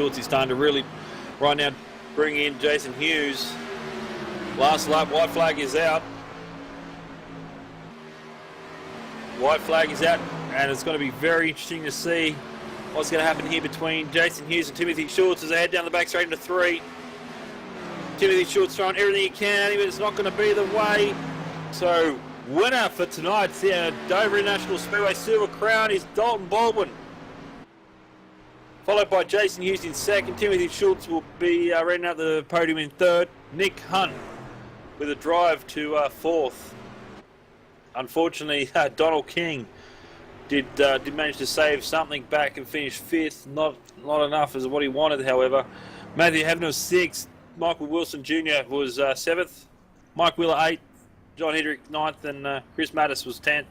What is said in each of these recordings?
Schultz is starting to really right now bring in Jason Hughes. Last lap, white flag is out. White flag is out, and it's going to be very interesting to see what's going to happen here between Jason Hughes and Timothy Schultz as they head down the back straight into 3. Timothy Schultz throwing everything he can, but it's not going to be the way. So, winner for tonight's Dover International Speedway Silver Crown is Dalton Baldwin. Followed by Jason Hughes in second. Timothy Schultz will be running out the podium in third. Nick Hunt with a drive to fourth. Unfortunately, Donald King did manage to save something back and finish fifth. Not enough as what he wanted, however. Matthew Havner was sixth. Michael Wilson Jr. was seventh. Mike Wheeler eighth. John Hedrick ninth, and Chris Mattis was 10th.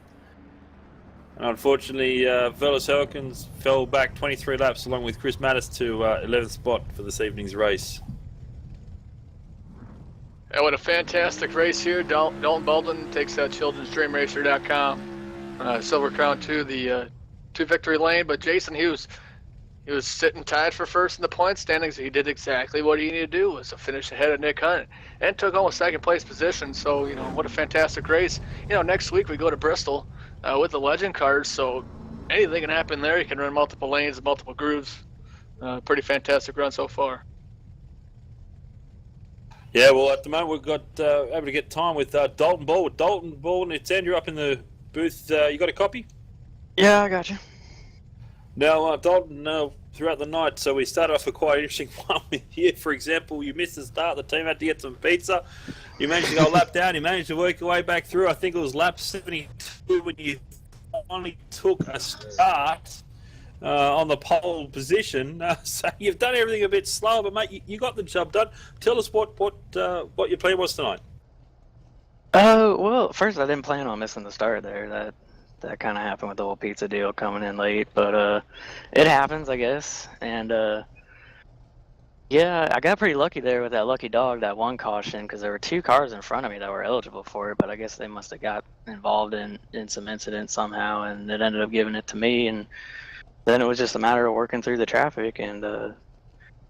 And unfortunately, Velas Elkins fell back 23 laps along with Chris Mattis to 11th spot for this evening's race. And what a fantastic race here. Dalton Baldwin takes childrensdreamracer.com. Silver Crown to the to victory lane, but Jason Hughes, he was sitting tied for first in the point standings. He did exactly what he needed to do, was to finish ahead of Nick Hunt, and took almost second place position. So, what a fantastic race. Next week we go to Bristol with the Legend cars, so anything can happen there. You can run multiple lanes, multiple grooves. Pretty fantastic run so far. Yeah, well, at the moment we've got able to get time with Dalton Baldwin. Dalton Baldwin, it's Andrew up in the booth. You got a copy? Yeah, I got you. Now, Dalton, throughout the night, so we started off a quite interesting one with you. For example, you missed the start. The team had to get some pizza. You managed to go a lap down. You managed to work your way back through. I think it was lap 72 when you finally took a start on the pole position. So you've done everything a bit slower, but mate, you got the job done. Tell us what your plan was tonight. Well, first I didn't plan on missing the start there. That kind of happened with the whole pizza deal coming in late, but it happens, I guess. And yeah, I got pretty lucky there with that lucky dog, that one caution, because there were 2 cars in front of me that were eligible for it, but I guess they must have got involved in some incident somehow, and it ended up giving it to me. And then it was just a matter of working through the traffic. And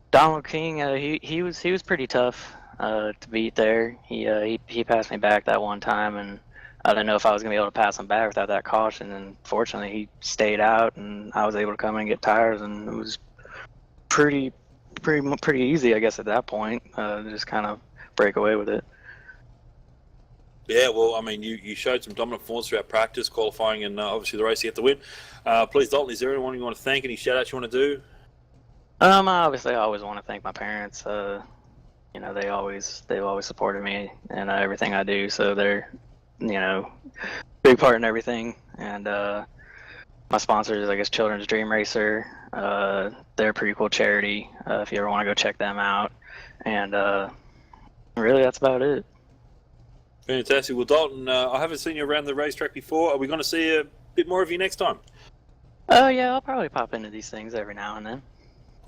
Donald King, he was pretty tough to beat there. He passed me back that one time, and I didn't know if I was going to be able to pass him back without that caution, and fortunately he stayed out, and I was able to come in and get tires, and it was pretty easy, I guess, at that point, to just kind of break away with it. Yeah, well, I mean, you showed some dominant force throughout practice, qualifying, and obviously the race to get the win. Please, Dalton, is there anyone you want to thank? Any shout-outs you want to do? Obviously, I always want to thank my parents. They've always supported me and everything I do, so they're big part in everything. And my sponsors, I guess, Children's Dream Racer. They're a pretty cool charity if you ever want to go check them out. And really, that's about it. Fantastic. Well, Dalton, I haven't seen you around the racetrack before. Are we going to see a bit more of you next time? Yeah, I'll probably pop into these things every now and then.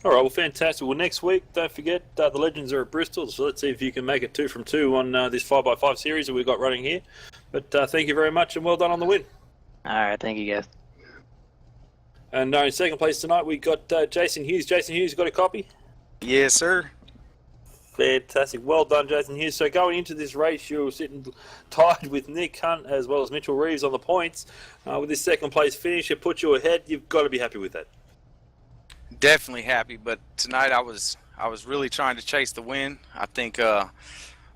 All right, well, fantastic. Well, next week, don't forget, the Legends are at Bristol, so let's see if you can make it 2 from 2 on this 5x5 series that we've got running here. But thank you very much, and well done on the win. All right, thank you, guys. And in second place tonight, we got Jason Hughes. Jason Hughes, got a copy? Yes, sir. Fantastic. Well done, Jason Hughes. So going into this race, you're sitting tied with Nick Hunt as well as Mitchell Reeves on the points. With this second place finish, it puts you ahead. You've got to be happy with that. Definitely happy, but tonight I was really trying to chase the win. I think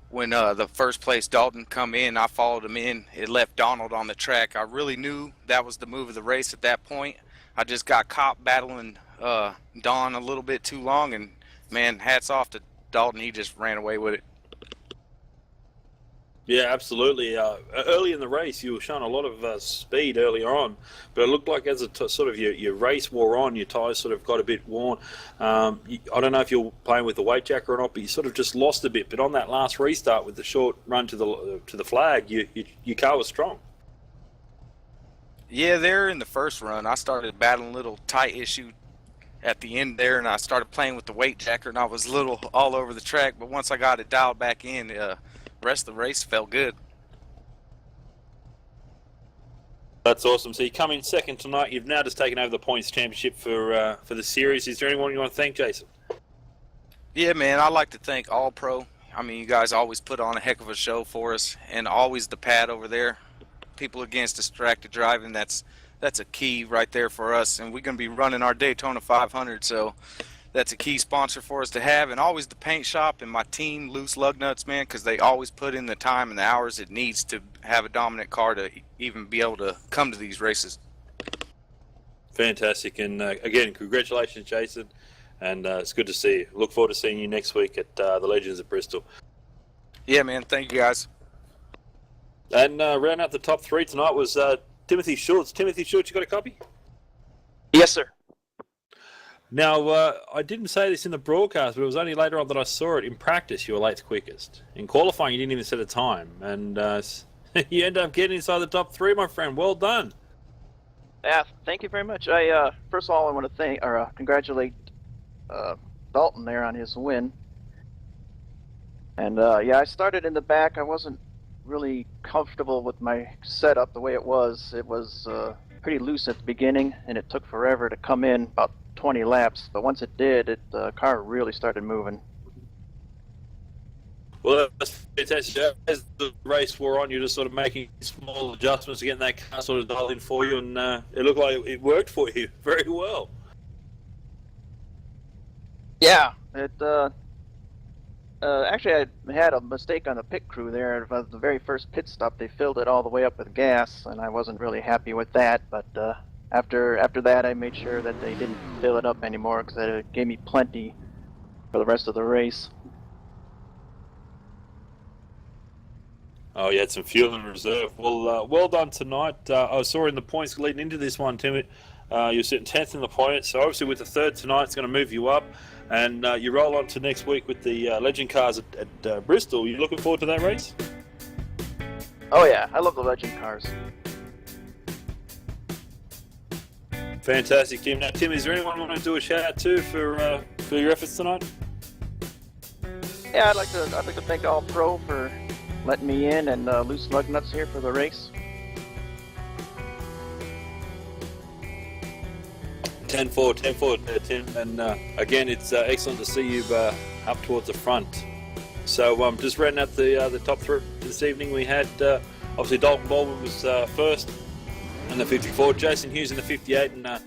when the first place Dalton come in, I followed him in. It left Donald on the track. I really knew that was the move of the race at that point. I just got caught battling Don a little bit too long, and man, hats off to Dalton. He just ran away with it. Yeah, absolutely. Early in the race, you were showing a lot of speed earlier on, but it looked like as sort of your race wore on, your tyres sort of got a bit worn. I don't know if you're playing with the weight jacker or not, but you sort of just lost a bit. But on that last restart with the short run to the flag, your car was strong. Yeah, there in the first run, I started battling a little tight issue at the end there, and I started playing with the weight jacker, and I was a little all over the track. But once I got it dialed back in, the rest of the race felt good. That's awesome. So you come in second tonight. You've now just taken over the points championship for the series. Is there anyone you want to thank, Jason? Yeah, man, I'd like to thank All Pro. I mean, you guys always put on a heck of a show for us, and always the pad over there. People Against Distracted Driving, that's a key right there for us, and we're going to be running our Daytona 500, so that's a key sponsor for us to have. And always the paint shop and my team, Loose Lug Nuts, man, because they always put in the time and the hours it needs to have a dominant car to even be able to come to these races. Fantastic. And again, congratulations, Jason. And it's good to see you. Look forward to seeing you next week at the Legends at Bristol. Yeah, man. Thank you, guys. And round out the top three tonight was Timothy Schultz. Timothy Schultz, you got a copy? Yes, sir. Now, I didn't say this in the broadcast, but it was only later on that I saw it. In practice, you were late quickest. In qualifying, you didn't even set a time. And you end up getting inside the top three, my friend. Well done. Yeah, thank you very much. I first of all, I want to congratulate Dalton there on his win. And yeah, I started in the back. I wasn't really comfortable with my setup the way it was. It was pretty loose at the beginning, and it took forever to come in, about 20 laps. But once it did, the car really started moving. Well, that's fantastic. As the race wore on, you're just sort of making small adjustments to get that car sort of dialed in for you, and it looked like it worked for you very well. Yeah, it actually I had a mistake on the pit crew there. It was the very first pit stop. They filled it all the way up with gas, and I wasn't really happy with that. But after that, I made sure that they didn't fill it up anymore, because it gave me plenty for the rest of the race. Oh, you had some fuel in reserve. Well, well done tonight. I saw in the points leading into this one, Tim, you're sitting 10th in the points. So obviously with the third tonight, it's going to move you up. And you roll on to next week with the Legend cars at Bristol. You looking forward to that race? Oh yeah, I love the Legend cars. Fantastic, Tim. Now, Tim, is there anyone you want to do a shout out to for your efforts tonight? Yeah, I'd like to thank All Pro for letting me in, and Loose Lug Nuts here for the race. 10-4 there, Tim. And again, it's excellent to see you up towards the front. So just rounding out the top three this evening, we had obviously Dalton Baldwin was first in the 54, Jason Hughes in the 58, and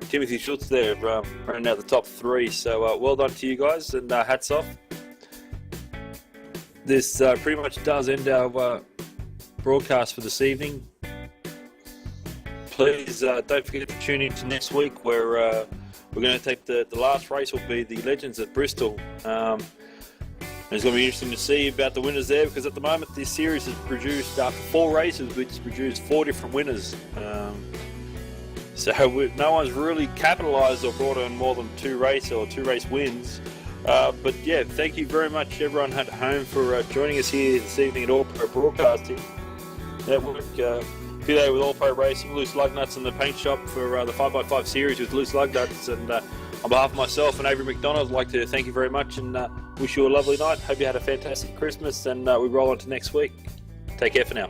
Timothy Schultz there rounding out the top three. So well done to you guys, and hats off. This pretty much does end our broadcast for this evening. Please don't forget to tune in to next week, where we're going to take the last race will be the Legends at Bristol. It's going to be interesting to see about the winners there, because at the moment this series has produced, after 4 races, which produced 4 different winners. So no one's really capitalised or brought on more than 2 race wins. But yeah, thank you very much everyone at home for joining us here this evening at All Pro Broadcasting Network. Video with All Pro Racing, Loose Lug Nuts, and the paint shop for the 5x5 series with Loose Lug Nuts. And on behalf of myself and Avery McDonald, I'd like to thank you very much and wish you a lovely night. Hope you had a fantastic Christmas, and we roll on to next week. Take care for now.